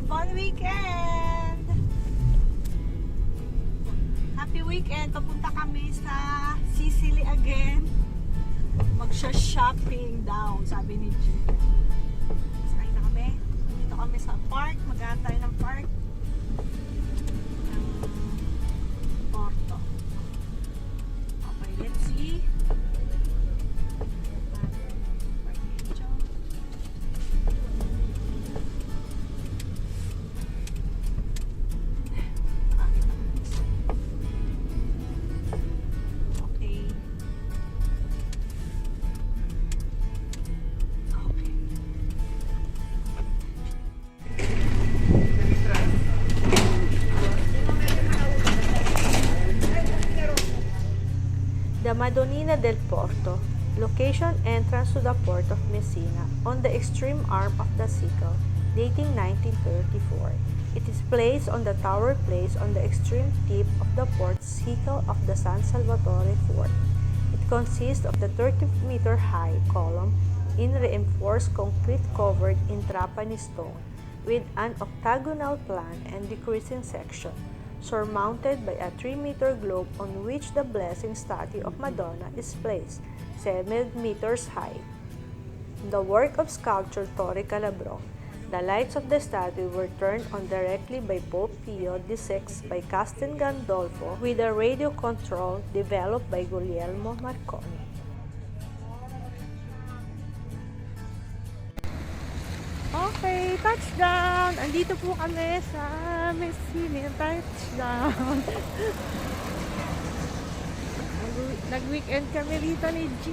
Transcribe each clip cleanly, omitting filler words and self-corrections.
Bon weekend! Happy weekend! Papunta kami sa Sicily again. Magsha-shopping daw, sabi ni G. Sakay na kami. Dito kami sa park. Mag-aantay ng park. Ng Porto. Okay, let's see. The Madonnina del Porto, location entrance to the port of Messina on the extreme arm of the Sicily, dating 1934. It is placed on the tower place on the extreme tip of the port Sicily of the San Salvatore fort. It consists of the 30-meter-high column in reinforced concrete covered in trapani stone, with an octagonal plan and decreasing section, surmounted by a 3-meter globe on which the blessing statue of Madonna is placed, 7 meters high. The work of sculptor Torre Calabrone. The lights of the statue were turned on directly by Pope Pio VI by Castel Gandolfo with a radio control developed by Guglielmo Marconi. Okay, touchdown! Andito po kami sa Messina. Touchdown! Nag-weekend kami rito ni G.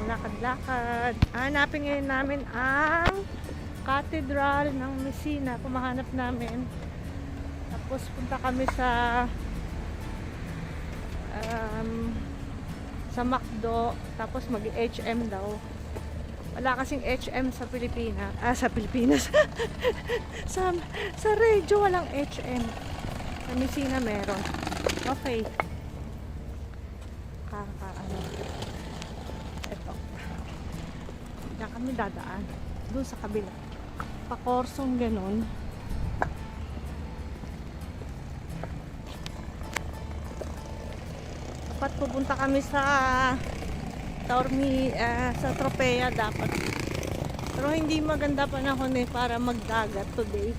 Lakad-lakad. Hanapin ngayon namin ang cathedral ng Messina. Kumahanap namin. Tapos punta kami sa McDo. Tapos mag-HM daw. Wala kasing HM sa Pilipinas. Sa Pilipinas. sa Reggio walang HM. Sa Messina meron. Okay. Ito. Diyan kami dadaan. Doon sa kabila. Pakorsong ganun. Dapat pupunta kami sa sa Tropea dapat. Pero hindi maganda panahon para magdagat today.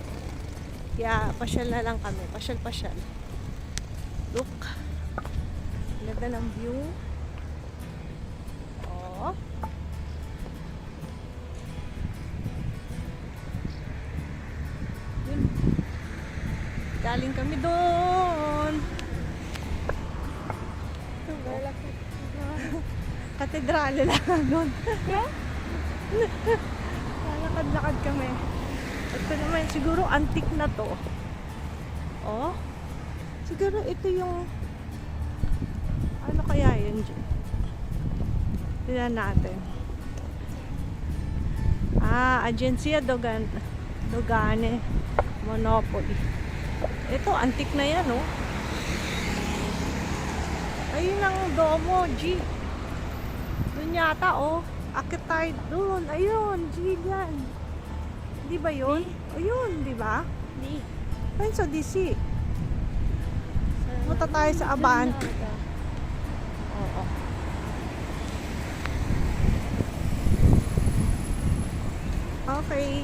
Kaya pasyal na lang kami. Pasyal. Look. Ganda ng view. Oh. Yun. Galing kami doon. Katedrale lang doon. Lalakad-lakad kami. Ito naman, siguro antique na to. Oh. Siguro ito yung ano kaya yun dyan? Tignan natin. Agencia Dogane Monopoly. Ito, antique na yan, oh. Ayun ang Domo, G. Doon yata, oh. Akit tayo doon. Ayun, G yan. Di ba yun? Ayun, di ba? Di. Ayun sa DC. Punta tayo sa Abante. Oo. Okay.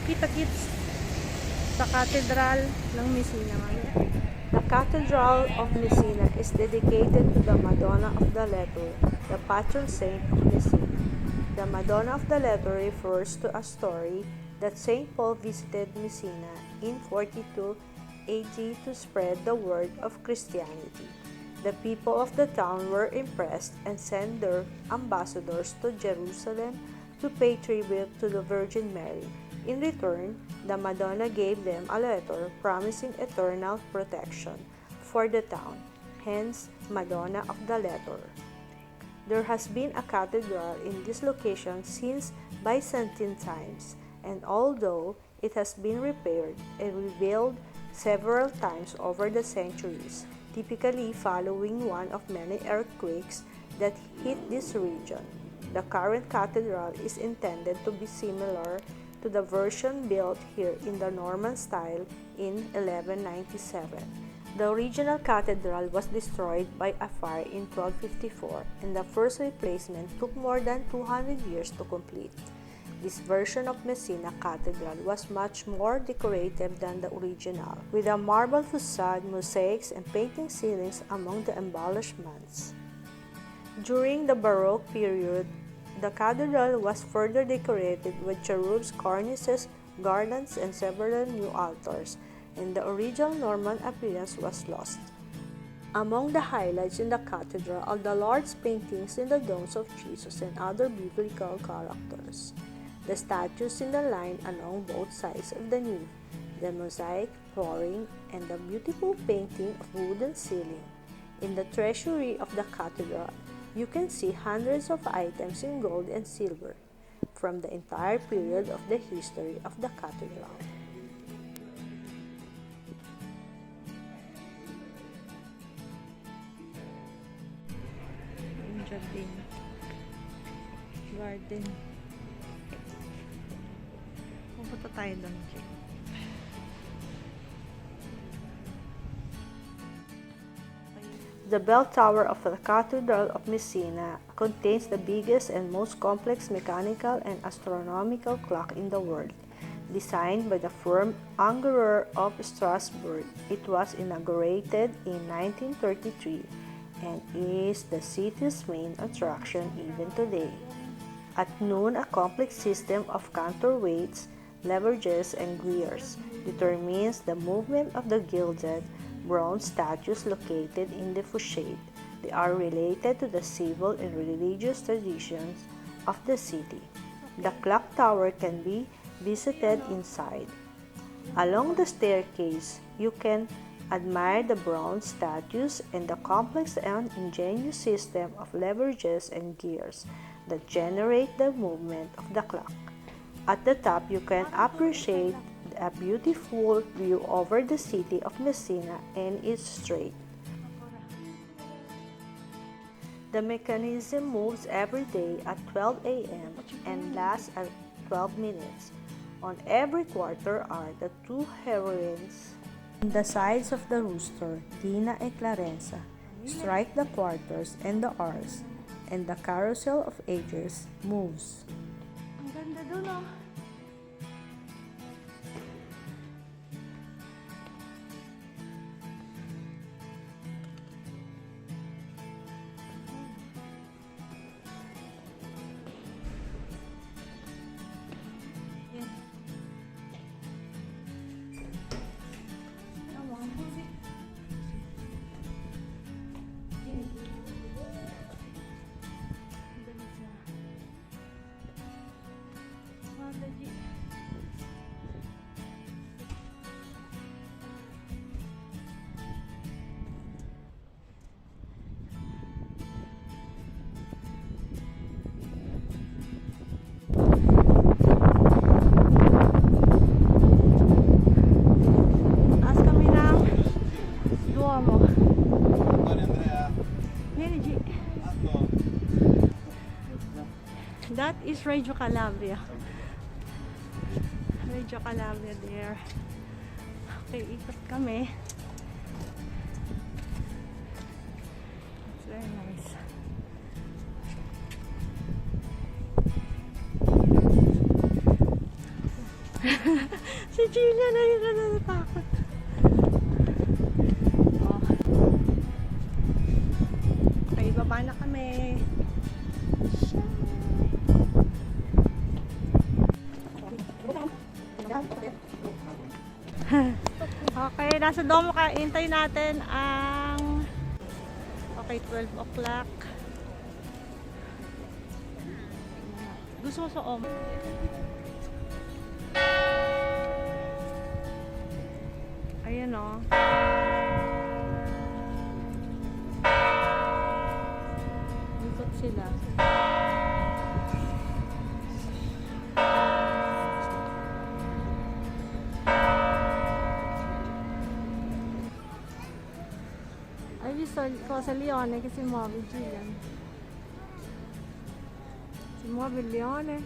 Kita-kits sa Cathedral ng Messina. The Cathedral of Messina is dedicated to the Madonna of the Letter, the patron saint of Messina. The Madonna of the Letter refers to a story that Saint Paul visited Messina in 42 AD to spread the word of Christianity. The people of the town were impressed and sent their ambassadors to Jerusalem to pay tribute to the Virgin Mary. In return, the Madonna gave them a letter promising eternal protection for the town, hence Madonna of the Letter. There has been a cathedral in this location since Byzantine times, and although it has been repaired and rebuilt several times over the centuries, typically following one of many earthquakes that hit this region. the current cathedral is intended to be similar to the version built here in the Norman style in 1197. The original cathedral was destroyed by a fire in 1254, and the first replacement took more than 200 years to complete. This version of Messina Cathedral was much more decorative than the original, with a marble facade, mosaics, and painting ceilings among the embellishments. During the Baroque period, the cathedral was further decorated with cherubs, cornices, garlands, and several new altars, and the original Norman appearance was lost. Among the highlights in the cathedral are the large paintings in the domes of Jesus and other biblical characters, the statues in the line along both sides of the nave, the mosaic flooring, and the beautiful painting of wooden ceiling. In the treasury of the cathedral, you can see hundreds of items in gold and silver from the entire period of the history of the cathedral. Garden. Pupunta tayo doon. The bell tower of the Cathedral of Messina contains the biggest and most complex mechanical and astronomical clock in the world. Designed by the firm Ungerer of Strasbourg, it was inaugurated in 1933 and is the city's main attraction even today. At noon, a complex system of counterweights, leverages, and gears determines the movement of the gilded bronze statues located in the facade. They are related to the civil and religious traditions of the city. The clock tower can be visited inside. Along the staircase, you can admire the bronze statues and the complex and ingenious system of leverages and gears that generate the movement of the clock. At the top, you can appreciate a beautiful view over the city of Messina and its strait. The mechanism moves every day at 12 a.m. and lasts at 12 minutes. On every quarter are the two heroines on the sides of the rooster, Dina and Clarenza, strike the quarters and the hours, and the carousel of ages moves. Ang ganda doon, oh. That is Radio Calabria. Radio Calabria there. Okay, ikot kami. It's very nice. Si Julia na yun na natakot. Oh. Okay, baba na kami. Okay, nasa domo ka. Hintay natin ang 12 o'clock. Gusto mo sa om? Ayan, o. Ikot sila. Hai visto cosa Lione che si muove, Gillian? Mga bilyone.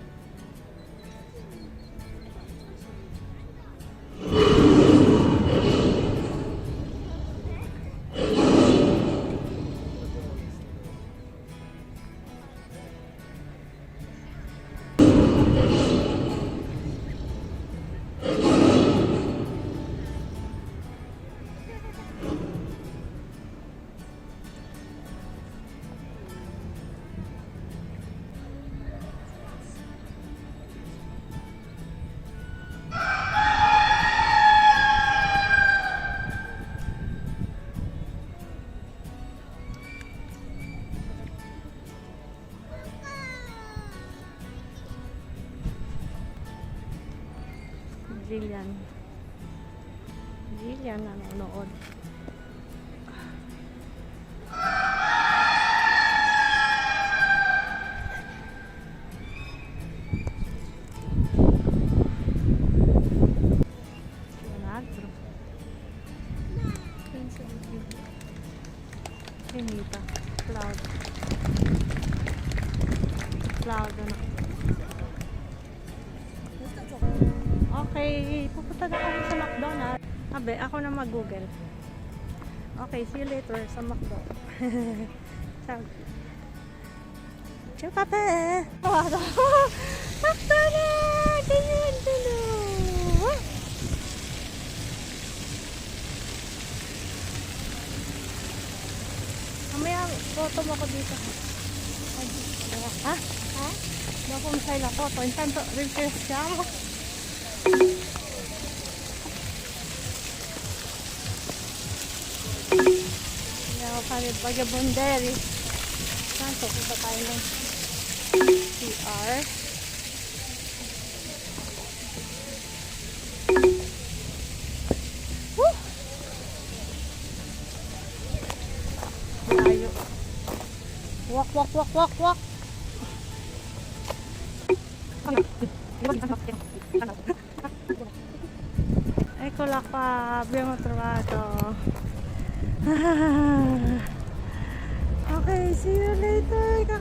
Jillian nanonood. Teatro. Finita. Cloud. Cloud na. Okay, pupunta na kami sa McDonald's. Abe, ako na mag-google. Okay, see you later sa McDonald's. Ciao. Ciao, Papa! McDonald's! Ganyan, ganyan. Mamaya, photo mo ko dito. Ha? Ha? Dopo mo sa'yo na photo. Intanto, refresh siya mo. Kami Vagabonderi. Saan to? Punta tayo ng CR. Woo! Layo. Walk, walk, walk, walk, walk. Ecco la qua, abbiamo trovato. Okay, see you later.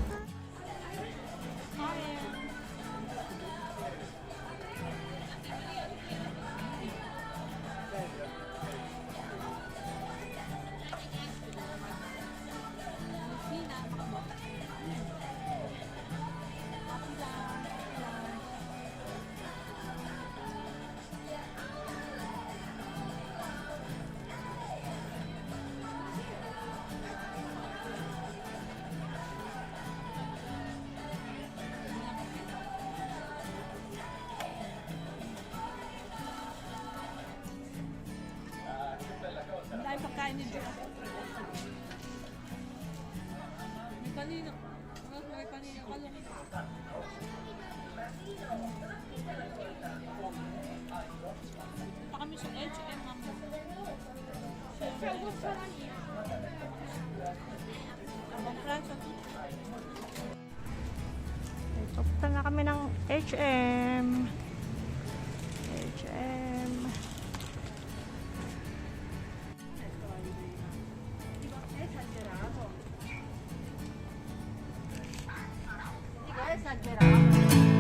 Dahil pagkain ni Joe. May kanina. May kanina kalong. Punta kami sa H&M mama. Ang Fransa. Papunta na kami ng H&M. H&M. Esagerato.